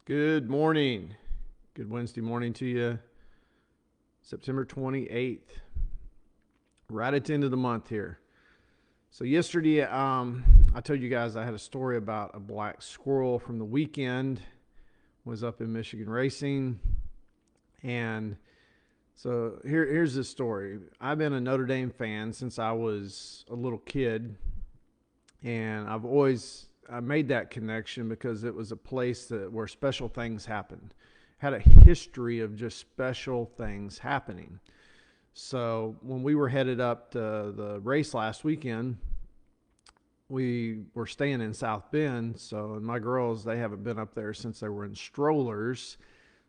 Good morning. Good Wednesday morning to you. September 28th. Right at the end of the month here. So yesterday, I told you guys I had a story about a black squirrel from the weekend. Was up in Michigan racing, and so here's the story. I've been a Notre Dame fan since I was a little kid, and I made that connection because it was a place where special things happened. Had a history of just special things happening. So when we were headed up to the race last weekend, we were staying in South Bend. So and my girls, they haven't been up there since they were in strollers.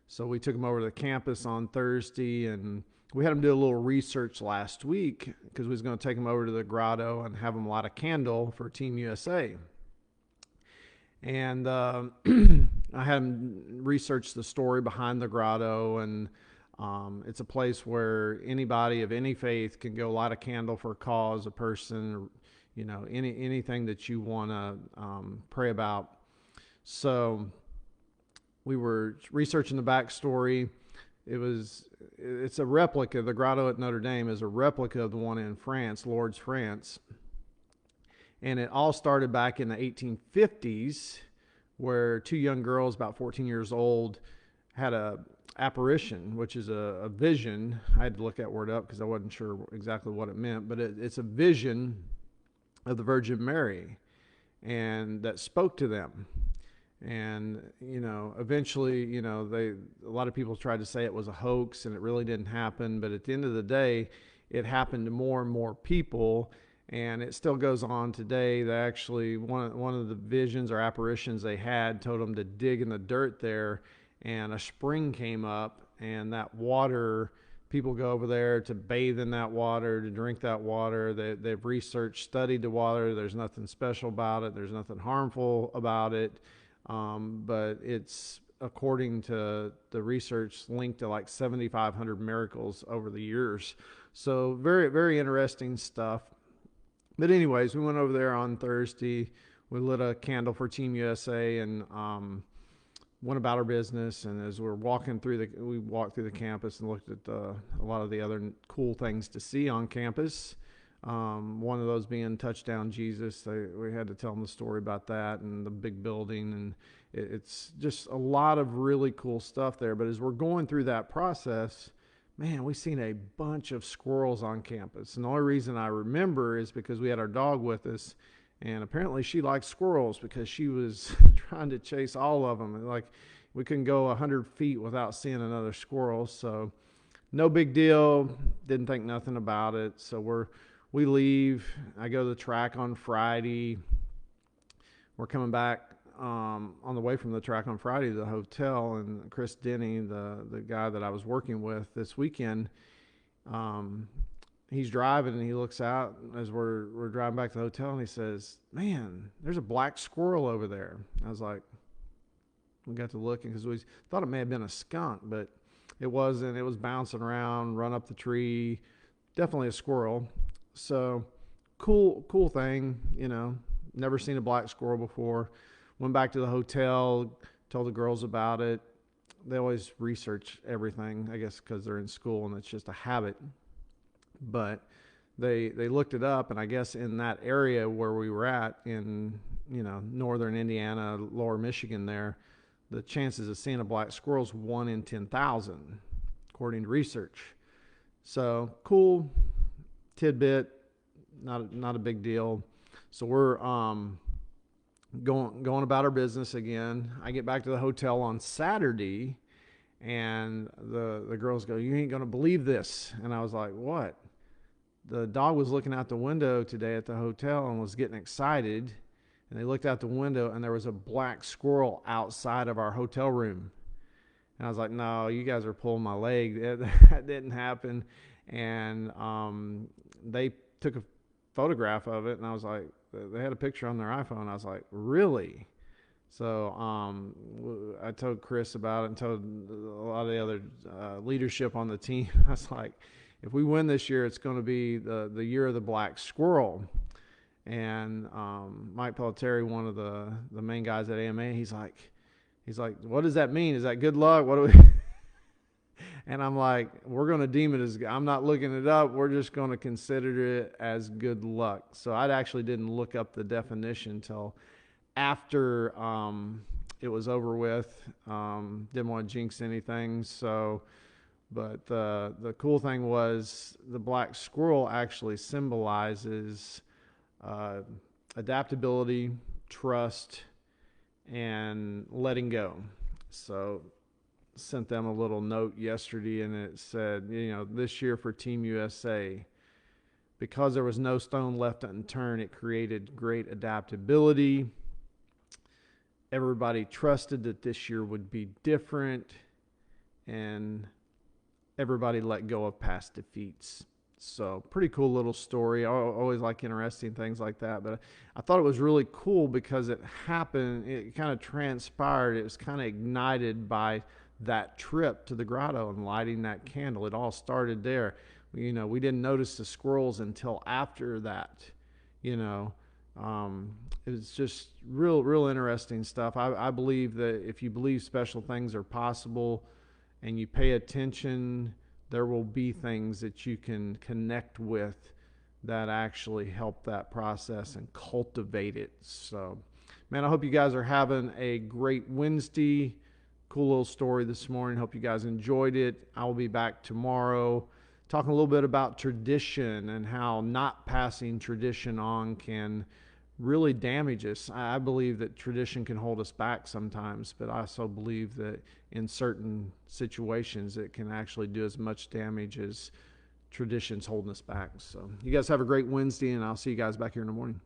So we took them over to the campus on Thursday, and we had them do a little research last week because we was going to take them over to the grotto and have them light a candle for Team USA. And I had them research the story behind the grotto, and it's a place where anybody of any faith can go light a candle for a cause, a person, anything that you want to pray about. So we were researching the backstory. It's a replica. The grotto at Notre Dame is a replica of the one in France, Lourdes, France. And it all started back in the 1850s, where two young girls, about 14 years old, had a apparition, which is a vision. I had to look that word up because I wasn't sure exactly what it meant, but it's a vision of the Virgin Mary, and that spoke to them. And eventually, a lot of people tried to say it was a hoax, and it really didn't happen. But at the end of the day, it happened to more and more people, and it still goes on today. They actually one of the visions or apparitions they had told them to dig in the dirt there, and a spring came up, and that water, people go over there to bathe in that water, to drink that water. They've researched, studied the water. There's nothing special about it. There's nothing harmful about it. But it's, according to the research, linked to like 7,500 miracles over the years. So very, very interesting stuff. But anyways, we went over there on Thursday. We lit a candle for Team USA, and went about our business. And as we're walking through we walked through the campus and looked at a lot of the other cool things to see on campus. One of those being Touchdown Jesus. We had to tell them the story about that and the big building, and it's just a lot of really cool stuff there. But as we're going through that process, man, we've seen a bunch of squirrels on campus. And the only reason I remember is because we had our dog with us, and apparently she likes squirrels because she was trying to chase all of them. And like, we couldn't go 100 feet without seeing another squirrel. So no big deal. Didn't think nothing about it. So we leave. I go to the track on Friday. We're coming back on the way from the track on Friday to the hotel, and Chris Denny, the guy that I was working with this weekend, he's driving, and he looks out as we're driving back to the hotel, and he says, "Man, there's a black squirrel over there." I was like, we got to looking because we thought it may have been a skunk, but it wasn't. It was bouncing around, run up the tree. Definitely a squirrel. So cool thing, never seen a black squirrel before. Went back to the hotel, told the girls about it. They always research everything, I guess, because they're in school and it's just a habit. But they looked it up, and I guess in that area where we were at in, northern Indiana, lower Michigan there, the chances of seeing a black squirrel is 1 in 10,000, according to research. So cool tidbit, not a big deal. So we're going about our business again. I get back to the hotel on Saturday, and the girls go, "You ain't gonna believe this." And I was like, "What?" The dog was looking out the window today at the hotel and was getting excited, and they looked out the window, and there was a black squirrel outside of our hotel room. And I was like, "No, you guys are pulling my leg. That didn't happen." And they took a photograph of it, and I was like, they had a picture on their iPhone. I was like, "Really?" So I told Chris about it and told a lot of the other leadership on the team. I was like, if we win this year, it's going to be the year of the black squirrel. And Mike Pelletary, one of the main guys at AMA, he's like, He's like, what does that mean? Is that good luck? What do we? And I'm like, we're going to deem it as, I'm not looking it up. We're just going to consider it as good luck. So I actually didn't look up the definition until after it was over with. Didn't want to jinx anything. So, but the cool thing was the black squirrel actually symbolizes uh, adaptability, trust, and letting go. So sent them a little note yesterday, and it said, this year for Team USA, because there was no stone left unturned, it created great adaptability. Everybody trusted that this year would be different, and everybody let go of past defeats. So pretty cool little story. I always like interesting things like that, but I thought it was really cool because it happened, it kind of transpired, it was kind of ignited by that trip to the grotto and lighting that candle. It all started there. We didn't notice the squirrels until after that. you know it's just real interesting stuff. I believe that if you believe special things are possible and you pay attention, there will be things that you can connect with that actually help that process and cultivate it. So, man, I hope you guys are having a great Wednesday. Cool little story this morning. Hope you guys enjoyed it. I will be back tomorrow talking a little bit about tradition and how not passing tradition on can really damage us. I believe that tradition can hold us back sometimes, but I also believe that in certain situations it can actually do as much damage as traditions holding us back. So you guys have a great Wednesday, and I'll see you guys back here in the morning.